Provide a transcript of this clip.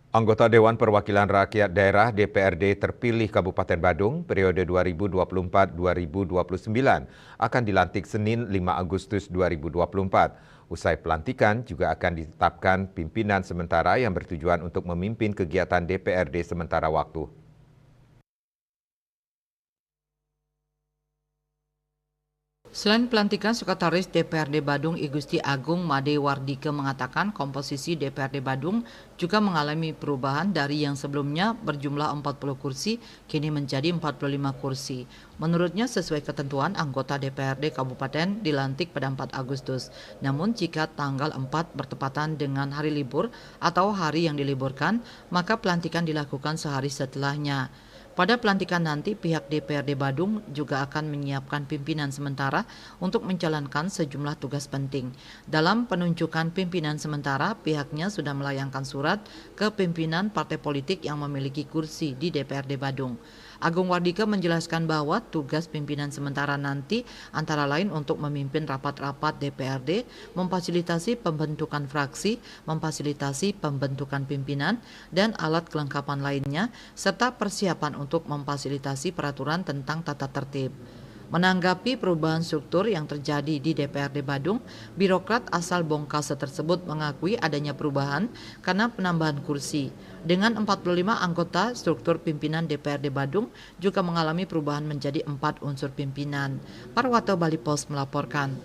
Anggota Dewan Perwakilan Rakyat Daerah DPRD terpilih Kabupaten Badung periode 2024-2029 akan dilantik Senin 5 Agustus 2024. Usai pelantikan juga akan ditetapkan pimpinan sementara yang bertujuan untuk memimpin kegiatan DPRD sementara waktu. Selain pelantikan, Sekretaris DPRD Badung I Gusti Agung Made Wardike mengatakan komposisi DPRD Badung juga mengalami perubahan dari yang sebelumnya berjumlah 40 kursi kini menjadi 45 kursi. Menurutnya sesuai ketentuan anggota DPRD Kabupaten dilantik pada 4 Agustus. Namun jika tanggal 4 bertepatan dengan hari libur atau hari yang diliburkan, maka pelantikan dilakukan sehari setelahnya. Pada pelantikan nanti, pihak DPRD Badung juga akan menyiapkan pimpinan sementara untuk menjalankan sejumlah tugas penting. Dalam penunjukan pimpinan sementara, pihaknya sudah melayangkan surat ke pimpinan partai politik yang memiliki kursi di DPRD Badung. Agung Wardike menjelaskan bahwa tugas pimpinan sementara nanti antara lain untuk memimpin rapat-rapat DPRD, memfasilitasi pembentukan fraksi, memfasilitasi pembentukan pimpinan, dan alat kelengkapan lainnya, serta persiapan untuk memfasilitasi peraturan tentang tata tertib. Menanggapi perubahan struktur yang terjadi di DPRD Badung, birokrat asal Bongkase tersebut mengakui adanya perubahan karena penambahan kursi. Dengan 45 anggota, struktur pimpinan DPRD Badung juga mengalami perubahan menjadi 4 unsur pimpinan. Parwato Bali Pos melaporkan.